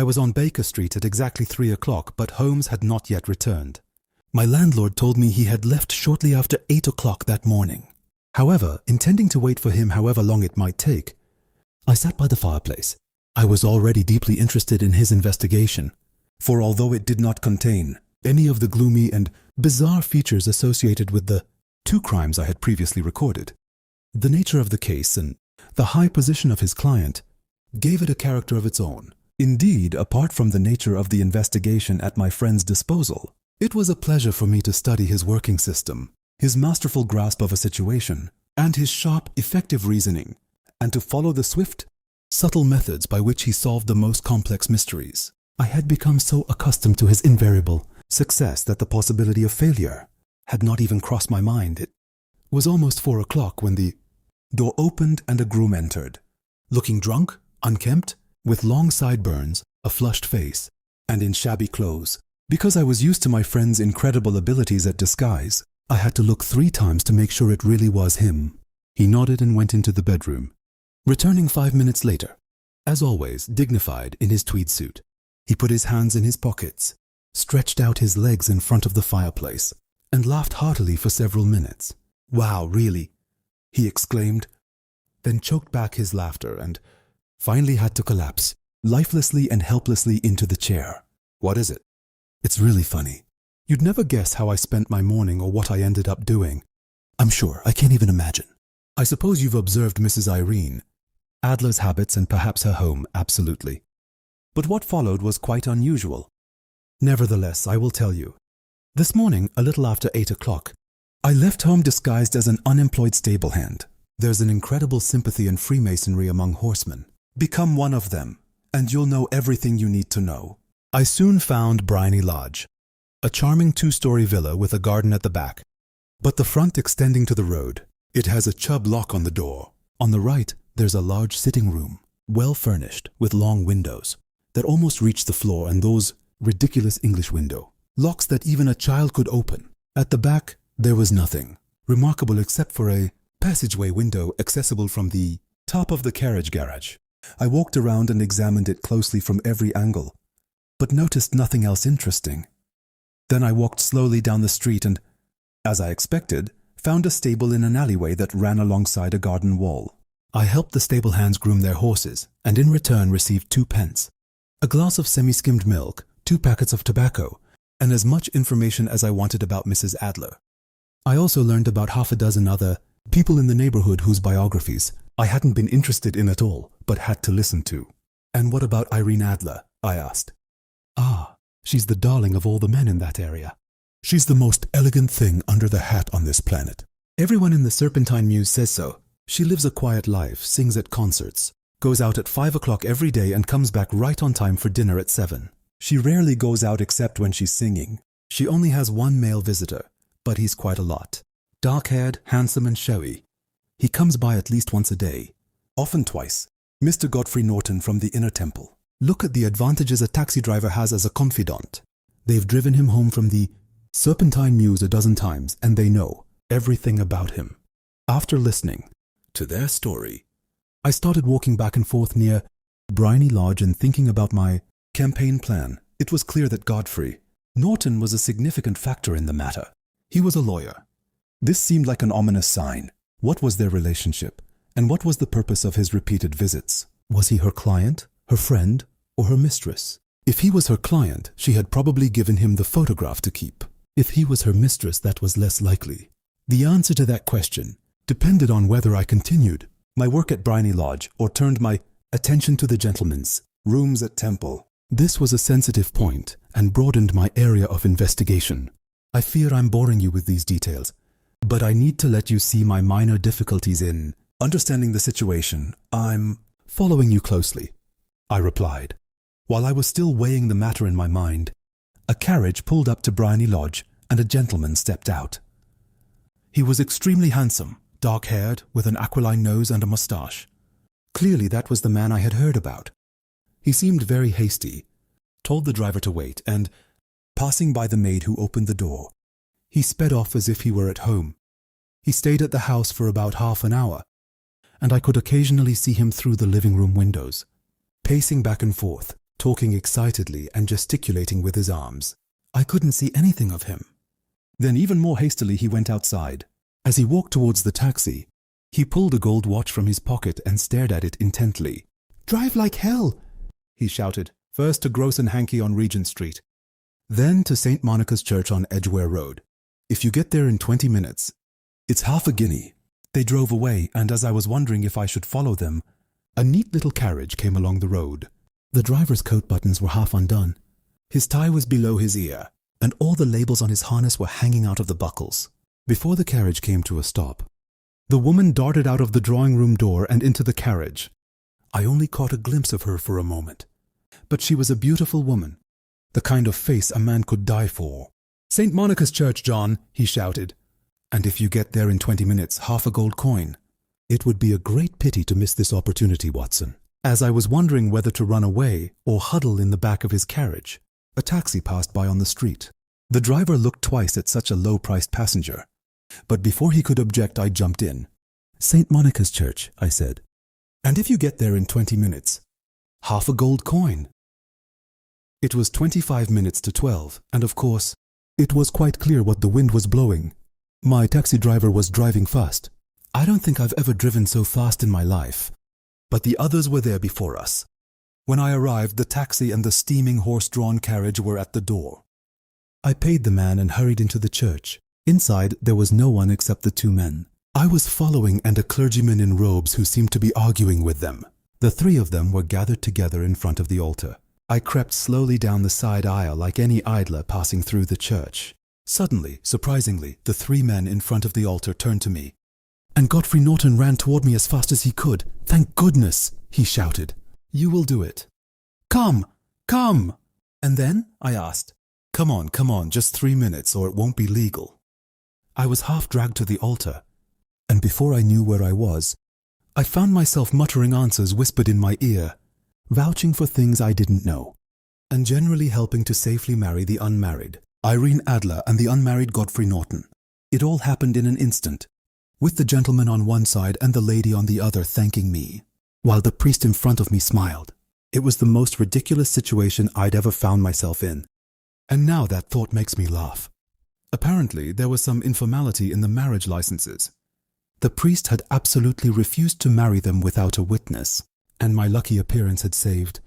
I was on Baker Street at exactly 3 o'clock, but Holmes had not yet returned. My landlord told me he had left shortly after 8 o'clock that morning. However, intending to wait for him however long it might take, I sat by the fireplace. I was already deeply interested in his investigation, for although it did not contain any of the gloomy and bizarre features associated with the 2 crimes I had previously recorded, the nature of the case and the high position of his client gave it a character of its own. Indeed, apart from the nature of the investigation at my friend's disposal, it was a pleasure for me to study his working system, his masterful grasp of a situation, and his sharp, effective reasoning, and to follow the swift, subtle methods by which he solved the most complex mysteries. I had become so accustomed to his invariable success that the possibility of failure had not even crossed my mind. It was almost 4 o'clock when the door opened and a groom entered, looking drunk, unkempt, with long sideburns, a flushed face, and in shabby clothes. Because I was used to my friend's incredible abilities at disguise, I had to look 3 times to make sure it really was him. He nodded and went into the bedroom, returning 5 minutes later, as always dignified in his tweed suit. He put his hands in his pockets, stretched out his legs in front of the fireplace, and laughed heartily for several minutes. "Wow, really?" he exclaimed, then choked back his laughter and finally had to collapse, lifelessly and helplessly into the chair. "What is it?" "It's really funny. You'd never guess how I spent my morning or what I ended up doing. I'm sure, I can't even imagine. I suppose you've observed Mrs. Irene, Adler's habits and perhaps her home, absolutely. But what followed was quite unusual. Nevertheless, I will tell you. This morning, a little after 8 o'clock, I left home disguised as an unemployed stable hand. There's an incredible sympathy and Freemasonry among horsemen. Become one of them, and you'll know everything you need to know. I soon found Bryony Lodge, a charming 2-story villa with a garden at the back, but the front extending to the road. It has a Chubb lock on the door. On the right, there's a large sitting room, well furnished, with long windows that almost reach the floor, and those ridiculous English window locks that even a child could open. At the back, there was nothing remarkable except for a passageway window accessible from the top of the carriage garage. I walked around and examined it closely from every angle, but noticed nothing else interesting. Then I walked slowly down the street and, as I expected, found a stable in an alleyway that ran alongside a garden wall. I helped the stable hands groom their horses, and in return received 2 pence, a glass of semi-skimmed milk, 2 packets of tobacco, and as much information as I wanted about Mrs. Adler. I also learned about half a dozen other people in the neighborhood whose biographies I hadn't been interested in at all, but had to listen to. "And what about Irene Adler?" I asked. "Ah, she's the darling of all the men in that area. She's the most elegant thing under the hat on this planet. Everyone in the Serpentine Mews says so. She lives a quiet life, sings at concerts, goes out at 5 o'clock every day and comes back right on time for dinner at 7. She rarely goes out except when she's singing. She only has 1 male visitor, but he's quite a lot. Dark-haired, handsome and showy. He comes by at least once a day, often twice. Mr. Godfrey Norton from the Inner Temple. Look at the advantages a taxi driver has as a confidant. They've driven him home from the Serpentine Mews a dozen times, and they know everything about him." After listening to their story, I started walking back and forth near Bryony Lodge and thinking about my campaign plan. It was clear that Godfrey Norton was a significant factor in the matter. He was a lawyer. This seemed like an ominous sign. What was their relationship, and what was the purpose of his repeated visits? Was he her client, her friend, or her mistress? If he was her client, she had probably given him the photograph to keep. If he was her mistress, that was less likely. The answer to that question depended on whether I continued my work at Bryony Lodge or turned my attention to the gentlemen's rooms at Temple. This was a sensitive point and broadened my area of investigation. I fear I'm boring you with these details, but I need to let you see my minor difficulties in understanding the situation. "I'm following you closely," I replied. While I was still weighing the matter in my mind, a carriage pulled up to Bryony Lodge and a gentleman stepped out. He was extremely handsome, dark-haired, with an aquiline nose and a moustache. Clearly that was the man I had heard about. He seemed very hasty, told the driver to wait, and, passing by the maid who opened the door, he sped off as if he were at home. He stayed at the house for about half an hour, and I could occasionally see him through the living room windows, pacing back and forth, talking excitedly and gesticulating with his arms. I couldn't see anything of him. Then even more hastily he went outside. As he walked towards the taxi, he pulled a gold watch from his pocket and stared at it intently. "Drive like hell!" he shouted, first to Gross and Hankey on Regent Street, then to St. Monica's Church on Edgware Road. "If you get there in 20 minutes, it's half a guinea." They drove away, and as I was wondering if I should follow them, a neat little carriage came along the road. The driver's coat buttons were half undone. His tie was below his ear, and all the labels on his harness were hanging out of the buckles. Before the carriage came to a stop, the woman darted out of the drawing-room door and into the carriage. I only caught a glimpse of her for a moment, but she was a beautiful woman, the kind of face a man could die for. "St. Monica's Church, John," he shouted. "And if you get there in 20 minutes, half a gold coin." It would be a great pity to miss this opportunity, Watson. As I was wondering whether to run away or huddle in the back of his carriage, a taxi passed by on the street. The driver looked twice at such a low-priced passenger, but before he could object, I jumped in. "St. Monica's Church," I said. "And if you get there in 20 minutes, half a gold coin." It was 25 minutes to 12, and of course, it was quite clear what the wind was blowing. My taxi driver was driving fast. I don't think I've ever driven so fast in my life. But the others were there before us. When I arrived, the taxi and the steaming horse-drawn carriage were at the door. I paid the man and hurried into the church. Inside, there was no one except the two men I was following and a clergyman in robes who seemed to be arguing with them. The three of them were gathered together in front of the altar. I crept slowly down the side aisle like any idler passing through the church. Suddenly, surprisingly, the three men in front of the altar turned to me, and Godfrey Norton ran toward me as fast as he could. "Thank goodness," he shouted. "You will do it." "Come, come!" "And then?" I asked. Come on, just 3 minutes or it won't be legal." I was half dragged to the altar, and before I knew where I was, I found myself muttering answers whispered in my ear, vouching for things I didn't know, and generally helping to safely marry the unmarried Irene Adler and the unmarried Godfrey Norton. It all happened in an instant, with the gentleman on one side and the lady on the other thanking me, while the priest in front of me smiled. It was the most ridiculous situation I'd ever found myself in, and now that thought makes me laugh. Apparently, there was some informality in the marriage licenses. The priest had absolutely refused to marry them without a witness, and my lucky appearance had saved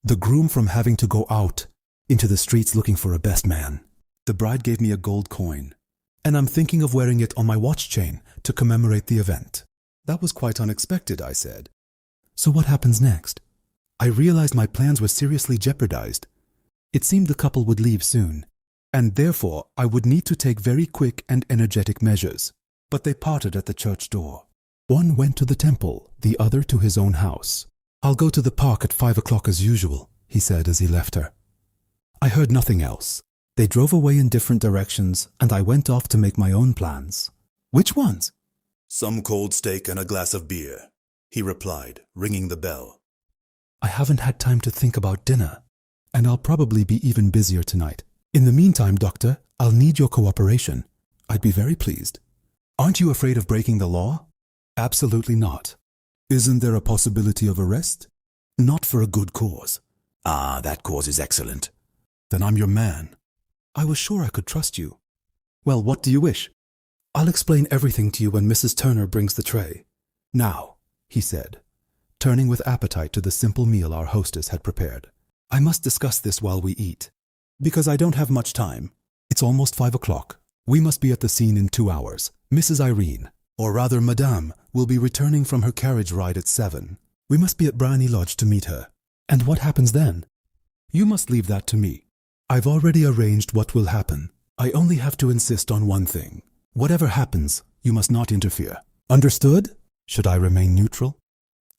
the groom from having to go out into the streets looking for a best man. The bride gave me a gold coin, and I'm thinking of wearing it on my watch chain to commemorate the event. "That was quite unexpected," I said. "So what happens next?" I realized my plans were seriously jeopardized. It seemed the couple would leave soon, and therefore I would need to take very quick and energetic measures. But they parted at the church door. One went to the temple, the other to his own house. "I'll go to the park at 5 o'clock as usual," he said as he left her. I heard nothing else. They drove away in different directions, and I went off to make my own plans. "Which ones?" "Some cold steak and a glass of beer," he replied, ringing the bell. "I haven't had time to think about dinner, and I'll probably be even busier tonight. In the meantime, Doctor, I'll need your cooperation." "I'd be very pleased." "Aren't you afraid of breaking the law?" "Absolutely not." "Isn't there a possibility of arrest?" "Not for a good cause." "Ah, that cause is excellent." "Then I'm your man." "I was sure I could trust you." "Well, what do you wish?" "I'll explain everything to you when Mrs. Turner brings the tray." "Now," he said, turning with appetite to the simple meal our hostess had prepared, "I must discuss this while we eat, because I don't have much time. It's almost 5 o'clock. We must be at the scene in 2 hours. Mrs. Irene, or rather Madame, will be returning from her carriage ride at 7. We must be at Briony Lodge to meet her. And what happens then? You must leave that to me. I've already arranged what will happen. I only have to insist on one thing. Whatever happens, you must not interfere. Understood? Should I remain neutral?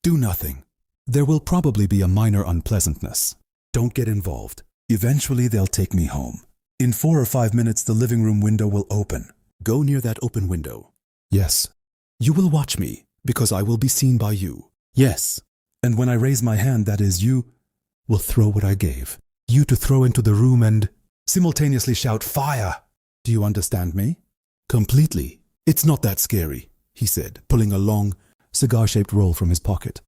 Do nothing. There will probably be a minor unpleasantness. Don't get involved. Eventually they'll take me home. In 4 or 5 minutes the living room window will open. Go near that open window. Yes. You will watch me, because I will be seen by you. Yes. And when I raise my hand, that is, you will throw what I gave. You to throw into the room and simultaneously shout, "Fire!" Do you understand me? Completely. It's not that scary, he said, pulling a long, cigar-shaped roll from his pocket.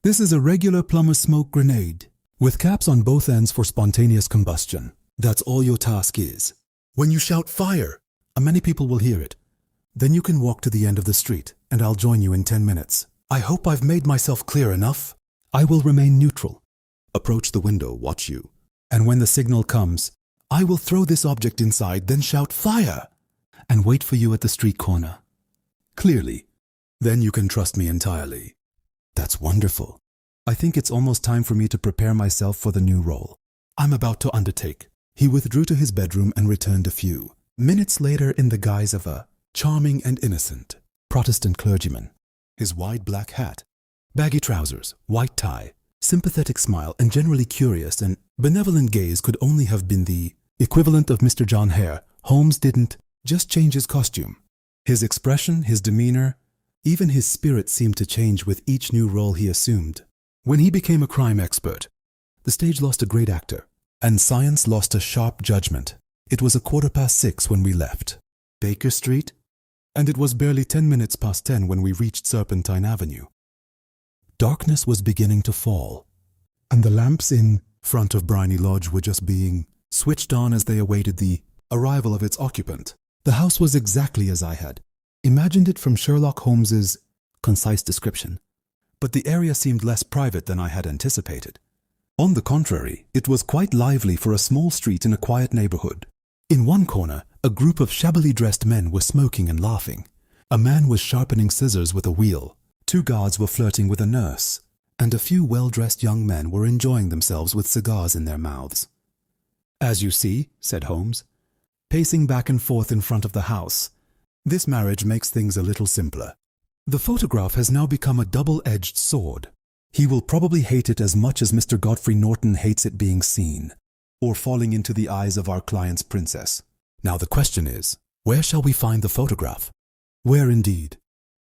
This is a regular plumber's smoke grenade. with caps on both ends for spontaneous combustion. That's all your task is. When you shout fire, many people will hear it. Then you can walk to the end of the street, and I'll join you in 10 minutes. I hope I've made myself clear enough. I will remain neutral. Approach the window, watch you. And when the signal comes, I will throw this object inside, then shout fire, and wait for you at the street corner. Clearly. Then you can trust me entirely. That's wonderful. I think it's almost time for me to prepare myself for the new role I'm about to undertake. He withdrew to his bedroom and returned a few minutes later in the guise of a charming and innocent Protestant clergyman. His wide black hat, baggy trousers, white tie, sympathetic smile, and generally curious and benevolent gaze could only have been the equivalent of Mr. John Hare. Holmes didn't just change his costume. His expression, his demeanor, even his spirit seemed to change with each new role he assumed. When he became a crime expert, the stage lost a great actor, and science lost a sharp judgment. It was 6:15 when we left Baker Street, and it was barely 10 minutes past 10 when we reached Serpentine Avenue. Darkness was beginning to fall, and the lamps in front of Briny Lodge were just being switched on as they awaited the arrival of its occupant. The house was exactly as I had imagined it from Sherlock Holmes's concise description, but the area seemed less private than I had anticipated. On the contrary, it was quite lively for a small street in a quiet neighborhood. In one corner, a group of shabbily dressed men were smoking and laughing. A man was sharpening scissors with a wheel. 2 guards were flirting with a nurse, and a few well-dressed young men were enjoying themselves with cigars in their mouths. As you see, said Holmes, pacing back and forth in front of the house, this marriage makes things a little simpler. The photograph has now become a double-edged sword. He will probably hate it as much as Mr. Godfrey Norton hates it being seen, or falling into the eyes of our client's princess. Now the question is, where shall we find the photograph? Where indeed?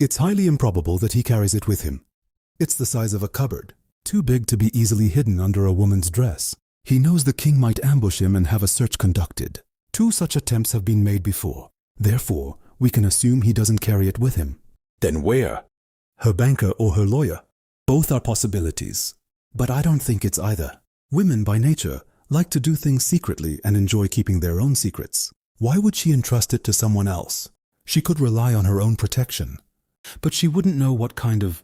It's highly improbable that he carries it with him. It's the size of a cupboard, too big to be easily hidden under a woman's dress. He knows the king might ambush him and have a search conducted. 2 such attempts have been made before. Therefore, we can assume he doesn't carry it with him. Then where? Her banker or her lawyer. Both are possibilities, but I don't think it's either. Women by nature like to do things secretly and enjoy keeping their own secrets. Why would she entrust it to someone else? She could rely on her own protection, but she wouldn't know what kind of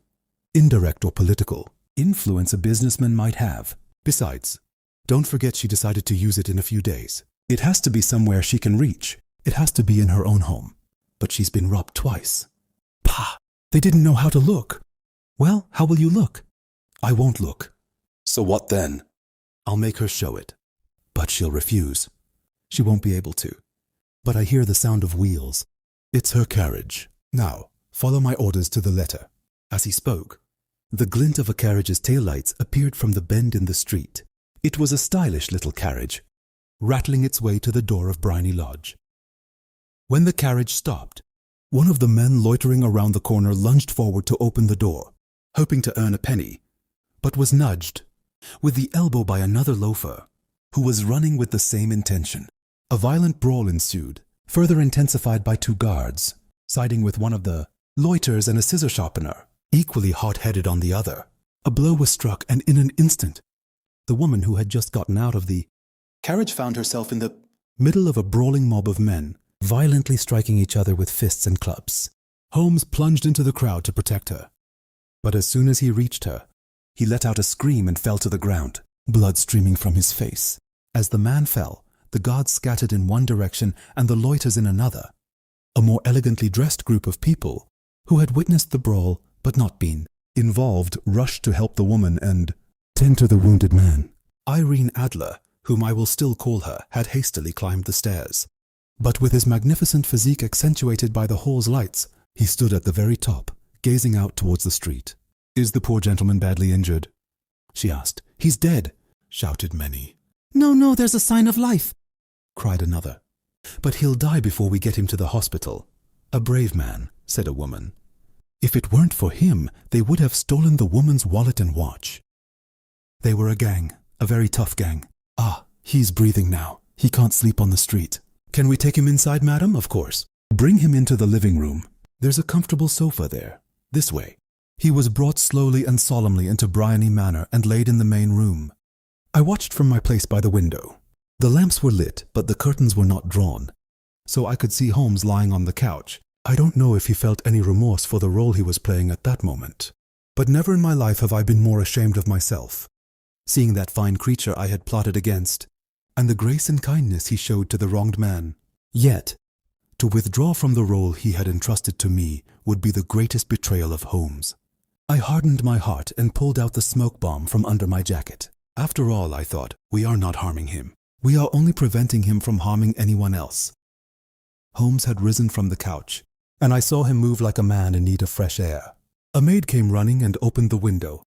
indirect or political influence a businessman might have. Besides, don't forget she decided to use it in a few days. It has to be somewhere she can reach. It has to be in her own home. But she's been robbed twice. Pah! They didn't know how to look. Well, how will you look? I won't look. So what then? I'll make her show it. But she'll refuse. She won't be able to. But I hear the sound of wheels. It's her carriage. Now, follow my orders to the letter. As he spoke, the glint of a carriage's taillights appeared from the bend in the street. It was a stylish little carriage, rattling its way to the door of Briny Lodge. When the carriage stopped, one of the men loitering around the corner lunged forward to open the door, hoping to earn a penny, but was nudged with the elbow by another loafer, who was running with the same intention. A violent brawl ensued, further intensified by 2 guards, siding with one of the loiterers and a scissor sharpener, equally hot-headed on the other. A blow was struck, and in an instant, the woman who had just gotten out of the carriage found herself in the middle of a brawling mob of men, violently striking each other with fists and clubs. Holmes plunged into the crowd to protect her. But as soon as he reached her, he let out a scream and fell to the ground, blood streaming from his face. As the man fell, the guards scattered in one direction and the loiterers in another. A more elegantly dressed group of people, who had witnessed the brawl but not been involved, rushed to help the woman and tend to the wounded man. Irene Adler, whom I will still call her, had hastily climbed the stairs. But with his magnificent physique accentuated by the hall's lights, he stood at the very top, gazing out towards the street. "Is the poor gentleman badly injured?" she asked. "He's dead," shouted many. No, there's a sign of life," cried another. "But he'll die before we get him to the hospital." "A brave man," said a woman. "If it weren't for him, they would have stolen the woman's wallet and watch." They were a gang, a very tough gang. "Ah, he's breathing now. He can't sleep on the street." "Can we take him inside, madam?" "Of course." "Bring him into the living room. There's a comfortable sofa there. This way." He was brought slowly and solemnly into Bryony Manor and laid in the main room. I watched from my place by the window. The lamps were lit, but the curtains were not drawn, so I could see Holmes lying on the couch. I don't know if he felt any remorse for the role he was playing at that moment, but never in my life have I been more ashamed of myself, seeing that fine creature I had plotted against, and the grace and kindness he showed to the wronged man. Yet, to withdraw from the role he had entrusted to me would be the greatest betrayal of Holmes. I hardened my heart and pulled out the smoke bomb from under my jacket. After all, I thought, we are not harming him. We are only preventing him from harming anyone else. Holmes had risen from the couch, and I saw him move like a man in need of fresh air. A maid came running and opened the window.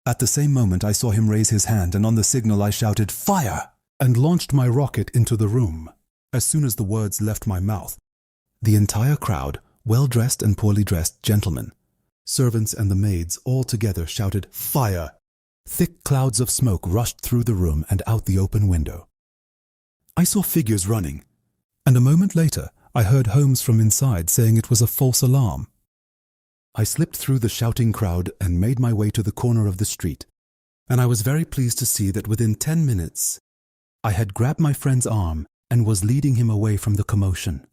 At the same moment I saw him raise his hand, and on the signal I shouted, "Fire!" and launched my rocket into the room. As soon as the words left my mouth, the entire crowd, well-dressed and poorly dressed gentlemen, servants and the maids, all together shouted, "Fire!" Thick clouds of smoke rushed through the room and out the open window. I saw figures running, and a moment later I heard Holmes from inside saying it was a false alarm. I slipped through the shouting crowd and made my way to the corner of the street, and I was very pleased to see that within 10 minutes I had grabbed my friend's arm and was leading him away from the commotion.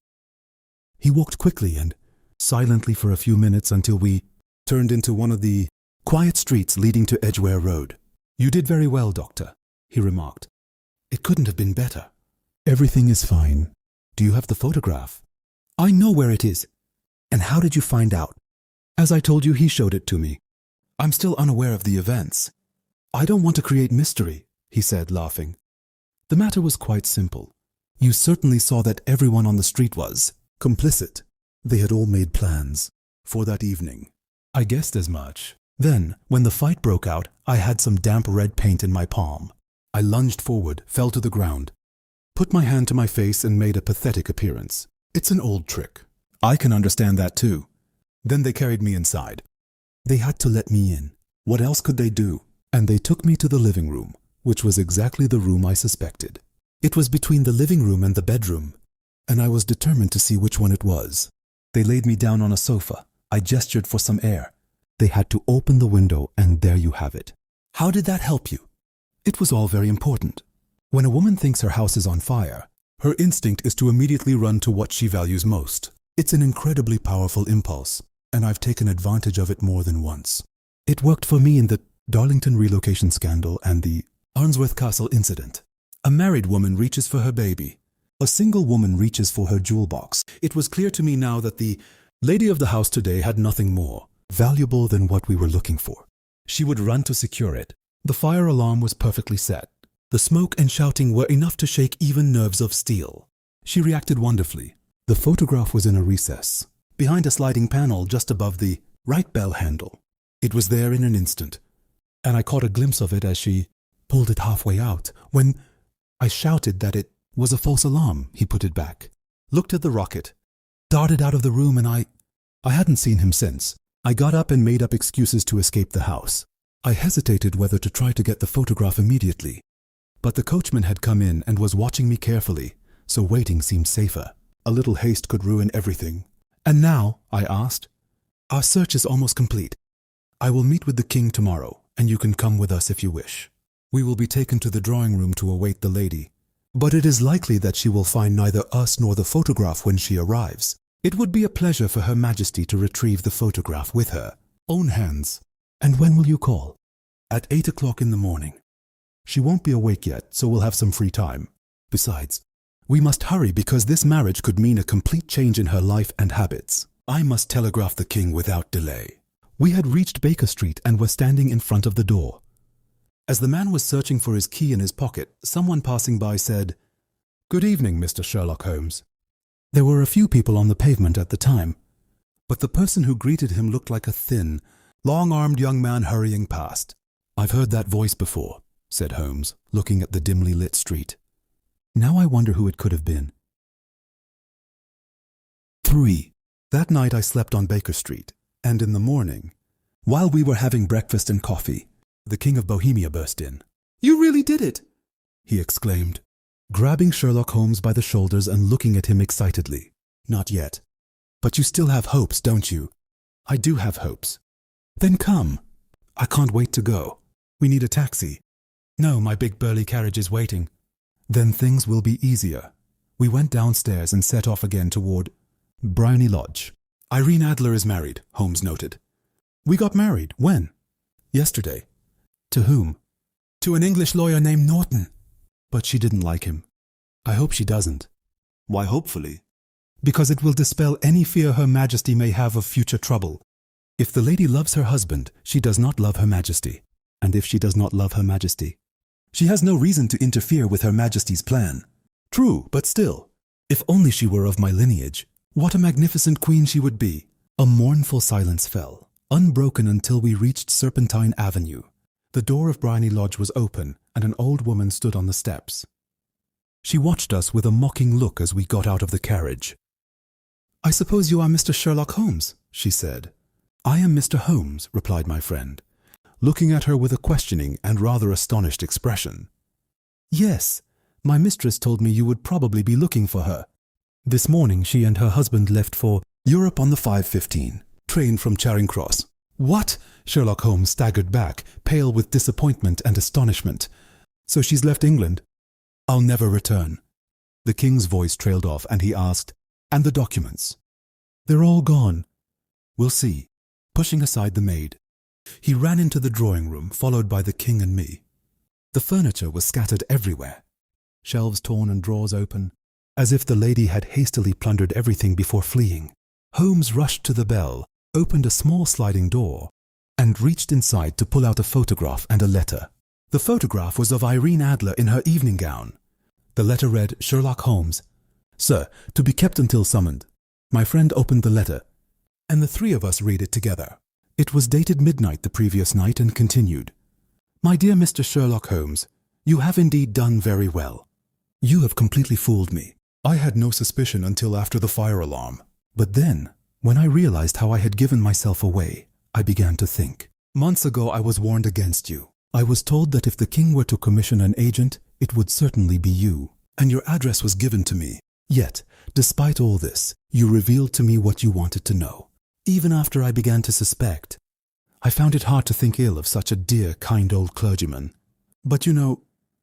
He walked quickly and silently for a few minutes until we turned into one of the quiet streets leading to Edgware Road. "You did very well, Doctor," he remarked. "It couldn't have been better." "Everything is fine. Do you have the photograph?" "I know where it is." "And how did you find out?" "As I told you, he showed it to me. I'm still unaware of the events." "I don't want to create mystery," he said, laughing. "The matter was quite simple. You certainly saw that everyone on the street was complicit. They had all made plans for that evening. I guessed as much. Then, when the fight broke out, I had some damp red paint in my palm. I lunged forward, fell to the ground, put my hand to my face and made a pathetic appearance. It's an old trick. I can understand that too. Then they carried me inside. They had to let me in. What else could they do? And they took me to the living room, which was exactly the room I suspected. It was between the living room and the bedroom, and I was determined to see which one it was. They laid me down on a sofa. I gestured for some air. They had to open the window, and there you have it. How did that help you? It was all very important. When a woman thinks her house is on fire, her instinct is to immediately run to what she values most. It's an incredibly powerful impulse, and I've taken advantage of it more than once. It worked for me in the Darlington relocation scandal and the Arnsworth Castle incident. A married woman reaches for her baby. A single woman reaches for her jewel box. It was clear to me now that the lady of the house today had nothing more valuable than what we were looking for. She would run to secure it. The fire alarm was perfectly set. The smoke and shouting were enough to shake even nerves of steel. She reacted wonderfully. The photograph was in a recess, behind a sliding panel just above the right bell handle. It was there in an instant, and I caught a glimpse of it as she pulled it halfway out. When I shouted that it was a false alarm, he put it back, looked at the rocket, darted out of the room, and I hadn't seen him since. I got up and made up excuses to escape the house. I hesitated whether to try to get the photograph immediately, but the coachman had come in and was watching me carefully, so waiting seemed safer. A little haste could ruin everything. "And now," I asked, "our search is almost complete. I will meet with the king tomorrow, and you can come with us if you wish. We will be taken to the drawing room to await the lady, but it is likely that she will find neither us nor the photograph when she arrives. It would be a pleasure for Her Majesty to retrieve the photograph with her own hands." "And when will you call?" "At 8 o'clock in the morning. She won't be awake yet, so we'll have some free time. Besides, we must hurry because this marriage could mean a complete change in her life and habits. I must telegraph the king without delay." We had reached Baker Street and were standing in front of the door. As the man was searching for his key in his pocket, someone passing by said, "Good evening, Mr. Sherlock Holmes." There were a few people on the pavement at the time, but the person who greeted him looked like a thin, long-armed young man hurrying past. "I've heard that voice before," said Holmes, looking at the dimly lit street. "Now I wonder who it could have been." 3. That night I slept on Baker Street, and in the morning, while we were having breakfast and coffee, the King of Bohemia burst in. "You really did it!" he exclaimed, grabbing Sherlock Holmes by the shoulders and looking at him excitedly. "Not yet. But you still have hopes, don't you?" "I do have hopes." "Then come." "I can't wait to go. We need a taxi." No, my big burly carriage is waiting. Then things will be easier. We went downstairs and set off again toward Bryony Lodge. Irene Adler is married, Holmes noted. We got married. When? Yesterday. To whom? To an English lawyer named Norton. But she didn't like him. I hope she doesn't. Why hopefully? Because it will dispel any fear Her Majesty may have of future trouble. If the lady loves her husband, she does not love Her Majesty. And if she does not love Her Majesty, she has no reason to interfere with Her Majesty's plan. True, but still, if only she were of my lineage, what a magnificent queen she would be. A mournful silence fell, unbroken until we reached Serpentine Avenue. The door of Bryony Lodge was open, and an old woman stood on the steps. She watched us with a mocking look as we got out of the carriage. I suppose you are Mr. Sherlock Holmes, she said. I am Mr. Holmes, replied my friend, looking at her with a questioning and rather astonished expression. Yes, my mistress told me you would probably be looking for her. This morning she and her husband left for Europe on the 5:15, train from Charing Cross. What? Sherlock Holmes staggered back, pale with disappointment and astonishment. So she's left England? I'll never return. The king's voice trailed off and he asked, And the documents? They're all gone. We'll see. Pushing aside the maid, he ran into the drawing room, followed by the king and me. The furniture was scattered everywhere, shelves torn and drawers open, as if the lady had hastily plundered everything before fleeing. Holmes rushed to the bell, opened a small sliding door, and reached inside to pull out a photograph and a letter. The photograph was of Irene Adler in her evening gown. The letter read, Sherlock Holmes, Sir, to be kept until summoned. My friend opened the letter, and the three of us read it together. It was dated midnight the previous night and continued. My dear Mr. Sherlock Holmes, you have indeed done very well. You have completely fooled me. I had no suspicion until after the fire alarm. But then, when I realized how I had given myself away, I began to think. Months ago I was warned against you. I was told that if the king were to commission an agent, it would certainly be you. And your address was given to me. Yet, despite all this, you revealed to me what you wanted to know. Even after I began to suspect, I found it hard to think ill of such a dear, kind old clergyman. But you know,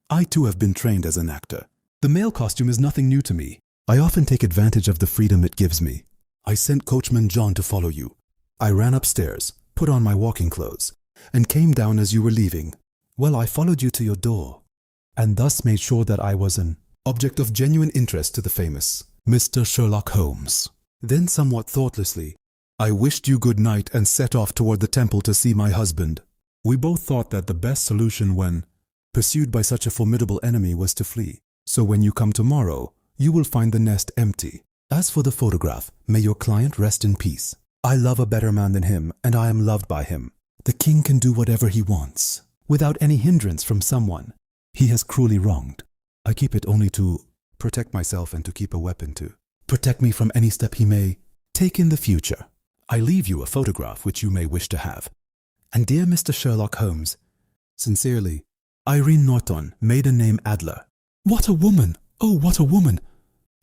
I too have been trained as an actor. The male costume is nothing new to me. I often take advantage of the freedom it gives me. I sent coachman John to follow you. I ran upstairs, put on my walking clothes, and came down as you were leaving. Well, I followed you to your door, and thus made sure that I was an object of genuine interest to the famous Mr. Sherlock Holmes. Then, somewhat thoughtlessly, I wished you good night and set off toward the temple to see my husband. We both thought that the best solution when pursued by such a formidable enemy was to flee. So when you come tomorrow, you will find the nest empty. As for the photograph, may your client rest in peace. I love a better man than him, and I am loved by him. The king can do whatever he wants, without any hindrance from someone he has cruelly wronged. I keep it only to protect myself and to keep a weapon to protect me from any step he may take in the future. I leave you a photograph which you may wish to have. And dear Mr. Sherlock Holmes, sincerely, Irene Norton, maiden name Adler. What a woman! Oh, what a woman!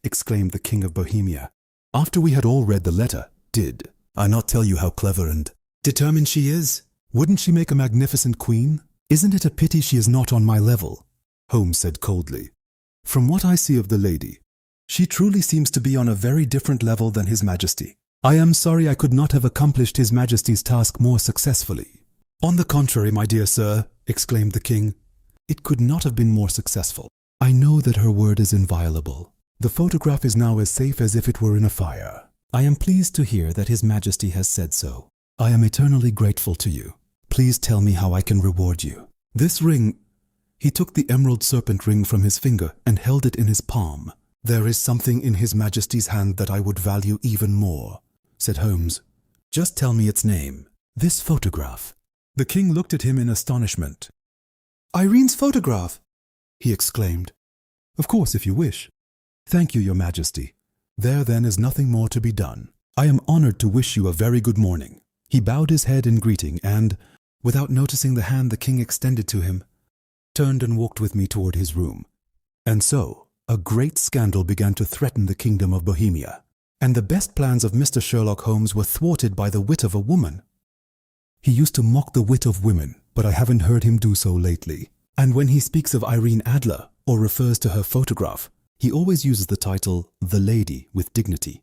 Exclaimed the King of Bohemia. After we had all read the letter, did I not tell you how clever and determined she is? Wouldn't she make a magnificent queen? Isn't it a pity she is not on my level? Holmes said coldly. From what I see of the lady, she truly seems to be on a very different level than His Majesty. I am sorry I could not have accomplished His Majesty's task more successfully. On the contrary, my dear sir, exclaimed the king, it could not have been more successful. I know that her word is inviolable. The photograph is now as safe as if it were in a fire. I am pleased to hear that His Majesty has said so. I am eternally grateful to you. Please tell me how I can reward you. This ring, he took the emerald serpent ring from his finger and held it in his palm. There is something in His Majesty's hand that I would value even more, said Holmes. Just tell me its name. This photograph. The king looked at him in astonishment. Irene's photograph, he exclaimed. Of course, if you wish. Thank you, Your Majesty. There then is nothing more to be done. I am honored to wish you a very good morning. He bowed his head in greeting and, without noticing the hand the king extended to him, turned and walked with me toward his room. And so, a great scandal began to threaten the kingdom of Bohemia, and the best plans of Mr. Sherlock Holmes were thwarted by the wit of a woman. He used to mock the wit of women, but I haven't heard him do so lately. And when he speaks of Irene Adler or refers to her photograph, he always uses the title The Lady with dignity.